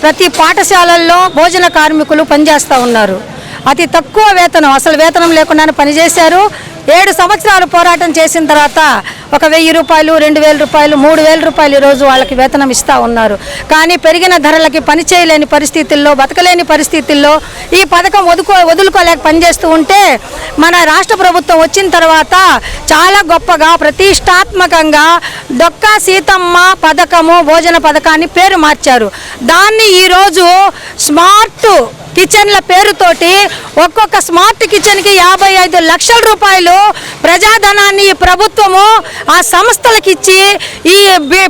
ప్రతి పాఠశాలల్లో భోజన కార్మికులు పనిచేస్తూ ఉన్నారు. అతి తక్కువ వేతనం, అసలు వేతనం లేకుండానే పనిచేశారు. 7 సంవత్సరాలు పోరాటం చేసిన తర్వాత ఒక 1000 రూపాయలు, 2000 రూపాయలు, 3000 రూపాయలు ఈరోజు వాళ్ళకి వేతనం ఇస్తూ ఉన్నారు. కానీ పెరిగిన ధరలకి పని చేయలేని పరిస్థితుల్లో, బతకలేని పరిస్థితుల్లో ఈ పథకం వదులుకోలేక పనిచేస్తూ ఉంటే మన రాష్ట్ర ప్రభుత్వం వచ్చిన తర్వాత చాలా గొప్పగా ప్రతిష్టాత్మకంగా డొక్కా సీతమ్మ పథకము, భోజన పథకాన్ని పేరు మార్చారు. దాన్ని ఈరోజు స్మార్ట్ కిచెన్ల పేరుతోటి ఒక్కొక్క స్మార్ట్ కిచెన్కి 55 లక్షల రూపాయలు ప్రజాధనాన్ని ఈ ప్రభుత్వము ఆ సంస్థలకు ఇచ్చి ఈ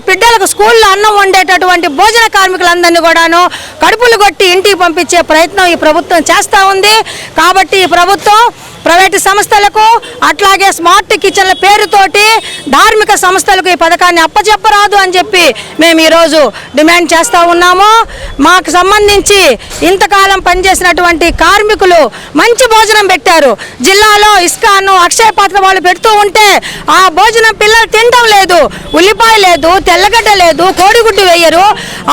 బిడ్డలకు స్కూల్లో అన్నం వండేటటువంటి భోజన కార్మికులందరినీ కూడాను కడుపులు కొట్టి ఇంటికి పంపించే ప్రయత్నం ఈ ప్రభుత్వం చేస్తూ ఉంది. కాబట్టి ఈ ప్రభుత్వం ప్రైవేటు సంస్థలకు అట్లాగే స్మార్ట్ కిచెన్ల పేరుతోటి ధార్మిక సంస్థలకు ఈ పథకాన్ని అప్పచెప్పరాదు అని చెప్పి మేము ఈరోజు డిమాండ్ చేస్తూ ఉన్నాము. మాకు సంబంధించి ఇంతకాలం పనిచేసినటువంటి కార్మికులు మంచి భోజనం పెట్టారు. జిల్లాలో ఇస్కాను, అక్షయ పాత్ర వాళ్ళు పెడుతూ ఉంటే ఆ భోజనం పిల్లలు తినడం లేదు. ఉల్లిపాయ లేదు, తెల్లగడ్డ లేదు, కోడిగుడ్డు వేయరు.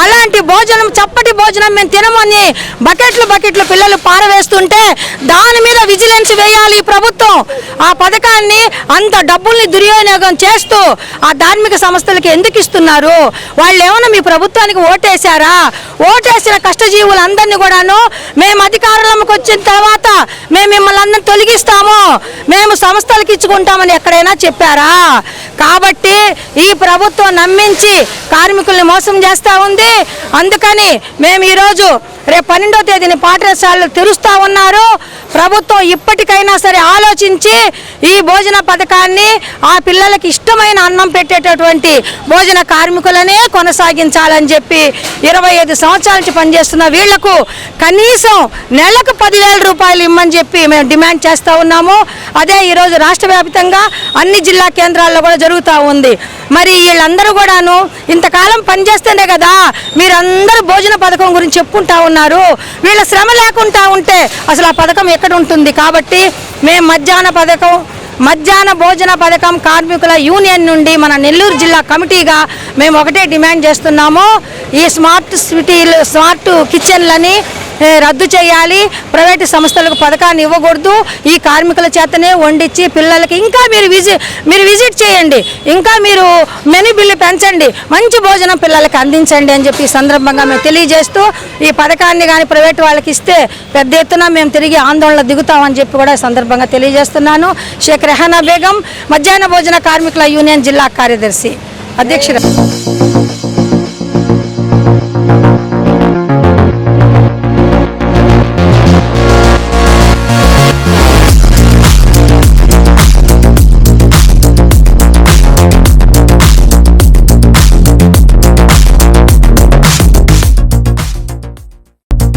అలాంటి భోజనం, చప్పటి భోజనం మేము తినమని బకెట్లు పిల్లలు పారవేస్తుంటే దాని మీద విజిలెన్స్ వేయాలి ఈ ప్రభుత్వం. ఆ పథకాన్ని అంత డబ్బుల్ని దుర్వినియోగం చేస్తూ ఆ ధార్మిక సంస్థలకి ఎందుకు ఇస్తున్నారు? వాళ్ళు ఏమైనా మీ ప్రభుత్వానికి ఓటేశారా? ఓటేసిన కష్టజీవులందరినీ కూడాను మేము అధికారంలోకి వచ్చిన తర్వాత మేము మిమ్మల్ని అందరినీ తొలగిస్తాము, మేము సంస్థలకు ఇచ్చుకుంటామని ఎక్కడైనా చెప్పారా? కాబట్టి ఈ ప్రభుత్వం నమ్మించి కార్మికుల్ని మోసం చేస్తూ ఉంది. అందుకని మేము ఈరోజు రేపు 12వ తేదీని పాఠశాలలు తెరుస్తూ ఉన్నారు. ప్రభుత్వం ఇప్పటికైనా సరే ఆలోచించి ఈ భోజన పథకాన్ని ఆ పిల్లలకి ఇష్టమైన అన్నం పెట్టేటటువంటి భోజన కార్మికులనే కొనసాగించాలని చెప్పి 25 సంవత్సరాల నుంచి పనిచేస్తున్న వీళ్లకు కనీసం నెలకు 10,000 రూపాయలు ఇమ్మని చెప్పి మేము డిమాండ్ చేస్తూ ఉన్నాము. అదే ఈరోజు రాష్ట్ర వ్యాప్తంగా అన్ని జిల్లా కేంద్రాల్లో కూడా జరుగుతూ ఉంది. మరి వీళ్ళందరూ కూడాను ఇంతకాలం పనిచేస్తేనే కదా మీరందరూ భోజన పథకం గురించి చెప్పుకుంటా ఉన్నారు. వీళ్ళ శ్రమ లేకుండా ఉంటే అసలు ఆ పథకం ఎక్కడ ఉంటుంది? కాబట్టి మేము మధ్యాహ్న భోజన పథకం కార్మికుల యూనియన్ నుండి మన నెల్లూరు జిల్లా కమిటీగా మేము ఒకటే డిమాండ్ చేస్తున్నాము. ఈ స్మార్ట్ కిచెన్లని రద్దు చేయాలి. ప్రైవేటు సంస్థలకు పథకాన్ని ఇవ్వకూడదు. ఈ కార్మికుల చేతనే వండించి పిల్లలకి ఇంకా మీరు విజిట్ చేయండి, ఇంకా మీరు మెనూ బిల్లు పెంచండి, మంచి భోజనం పిల్లలకి అందించండి అని చెప్పి సందర్భంగా మేము తెలియజేస్తూ ఈ పథకాన్ని కానీ ప్రైవేటు వాళ్ళకి ఇస్తే పెద్ద ఎత్తున మేము తిరిగి ఆందోళన దిగుతామని చెప్పి కూడా సందర్భంగా తెలియజేస్తున్నాను. షేక్ రెహానా బేగం, మధ్యాహ్న భోజన కార్మికుల యూనియన్ జిల్లా కార్యదర్శి, అధ్యక్షురాలు.